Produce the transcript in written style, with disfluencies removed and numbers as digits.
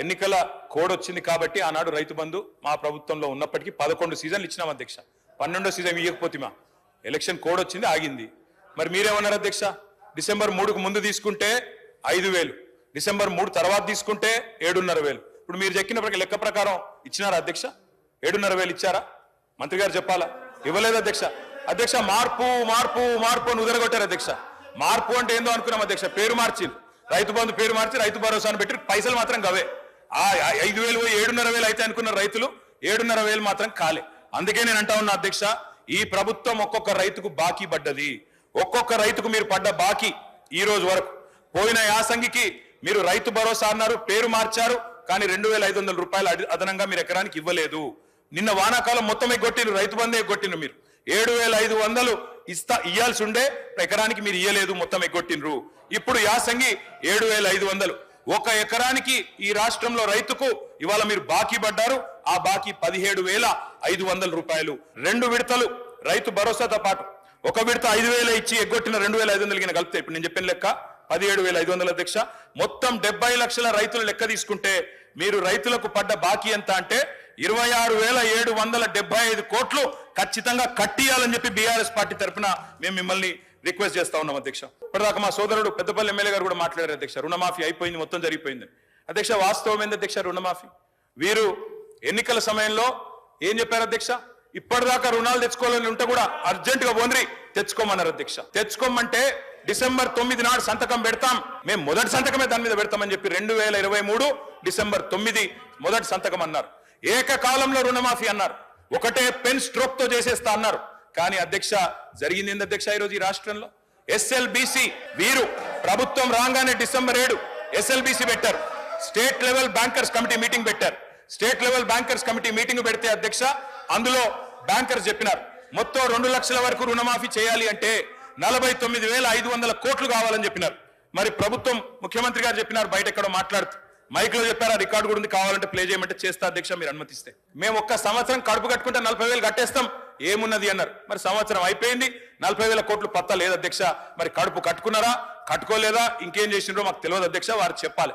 ఎన్నికల కోడ్ వచ్చింది కాబట్టి ఆనాడు రైతు బంధు మా ప్రభుత్వంలో ఉన్నప్పటికీ 11 సీజన్లు ఇచ్చినాం అధ్యక్ష. 12వ సీజన్ ఇవ్వకపోతే మా ఎలక్షన్ కోడ్ వచ్చింది ఆగింది. మరి మీరేమన్నారు అధ్యక్ష? డిసెంబర్ 3కు ముందు తీసుకుంటే 5,000, డిసెంబర్ 3 తర్వాత తీసుకుంటే 7,500. ఇప్పుడు మీరు చెక్కినప్పటికీ లెక్క ప్రకారం ఇచ్చినారా అధ్యక్ష? 7,500 ఇచ్చారా? మంత్రి గారు చెప్పాలా? ఇవ్వలేదు అధ్యక్ష. అధ్యక్ష మార్పు మార్పు మార్పు అని ఉదరగొట్టారు అధ్యక్ష. మార్పు అంటే ఏందో అనుకున్నాం అధ్యక్ష. పేరు మార్చి రైతు బంధు పేరు మార్చి రైతు భరోసాను పెట్టి పైసలు మాత్రం గవే. 5,000 7,500 అయితే అనుకున్న రైతులు 7,500 మాత్రం కాలే. అందుకే నేను అంటా ఉన్నా అధ్యక్ష, ఈ ప్రభుత్వం ఒక్కొక్క రైతుకు బాకీ పడ్డది. ఒక్కొక్క రైతుకు మీరు పడ్డ బాకీ ఈ రోజు వరకు, పోయిన యాసంగికి మీరు రైతు భరోసా అన్నారు, పేరు మార్చారు, కానీ 2,500 రూపాయలు అదనంగా మీరు ఎకరానికి ఇవ్వలేదు. నిన్న వానాకాలం మొత్తం ఎగ్గొట్టిరు, రైతు బంధు ఎగ్గొట్టిను. మీరు 7,500 ఇయ్యాల్సి ఉండే ఎకరానికి మీరు ఇయ్యలేదు, మొత్తం ఎగ్గొట్టినరు. ఇప్పుడు యాసంగి 7,500 ఒక ఎకరానికి ఈ రాష్ట్రంలో రైతుకు ఇవాళ మీరు బాకీ పడ్డారు. ఆ బాకీ 17,500 రూపాయలు. 2 విడతలు రైతు భరోసాతో పాటు ఒక విడత 5,000 ఇచ్చి ఎగ్గొట్టిన 2,500 కలిపితే ఇప్పుడు నేను చెప్పిన లెక్క 17,500 అధ్యక్ష. మొత్తం 70 లక్షల రైతులు లెక్క తీసుకుంటే మీరు రైతులకు పడ్డ బాకీ ఎంత అంటే 26,775 కోట్లు ఖచ్చితంగా కట్టియాలని చెప్పి బీఆర్ఎస్ పార్టీ తరఫున మేము మిమ్మల్ని రిక్వెస్ట్ చేస్తా ఉన్నాం అధ్యక్ష. ఇప్పటిదాకా మా సోదరుడు పెద్దపల్లి ఎమ్మెల్యే గారు కూడా మాట్లాడారు అధ్యక్ష, రుణమాఫీ అయిపోయింది, మొత్తం జరిగిపోయింది అధ్యక్ష. వాస్తవం ఏంది అధ్యక్ష? రుణమాఫీ వీరు ఎన్నికల సమయంలో ఏం చెప్పారు అధ్యక్ష? ఇప్పటిదాకా రుణాలు తెచ్చుకోవాలని ఉంటే కూడా అర్జెంట్ గా పోండి తెచ్చుకోమన్నారు అధ్యక్ష. తెచ్చుకోమంటే డిసెంబర్ 9 నాడు సంతకం పెడతాం, మేము మొదటి సంతకమే దాని మీద పెడతామని చెప్పి 2023 డిసెంబర్ 9 మొదటి సంతకం అన్నారు. ఏకకాలంలో రుణమాఫీ అన్నారు, ఒకటే పెన్ స్ట్రోక్ తో చేసేస్తా అన్నారు. కానీ అధ్యక్ష జరిగింది ఏంది అధ్యక్ష? ఈరోజు ఈ రాష్ట్రంలో ఎస్ఎల్బిసి వీరు ప్రభుత్వం రాగానే డిసెంబర్ 7 ఎస్ఎల్బిసి పెట్టారు, state level bankers committee meeting పెట్టారు. State level bankers committee meeting పెడితే అధ్యక్ష అందులో బ్యాంకర్స్ చెప్పినారు మొత్తం 2 లక్షల వరకు రుణమాఫీ చేయాలి అంటే 49,500 కోట్లు కావాలని చెప్పినారు. మరి ప్రభుత్వం ముఖ్యమంత్రి గారు చెప్పినారు, బయట ఎక్కడో మాట్లాడుతూ మైక్ లో చెప్పారా, రికార్డు కూడా ఉంది, కావాలంటే ప్లే చేయమంటే చేస్తా అధ్యక్ష మీరు అనుమతిస్తే. మేము ఒక్క సంవత్సరం కడుపు కట్టుకుంటే 40,000 కట్టేస్తాం ఏమున్నది అన్నారు. మరి సంవత్సరం అయిపోయింది, 40,000 కోట్లు పత్తా లేదు అధ్యక్ష. మరి కడుపు కట్టుకున్నారా కట్టుకోలేదా ఇంకేం చేసిండ్రో మాకు తెలియదు అధ్యక్ష, వారు చెప్పాలి.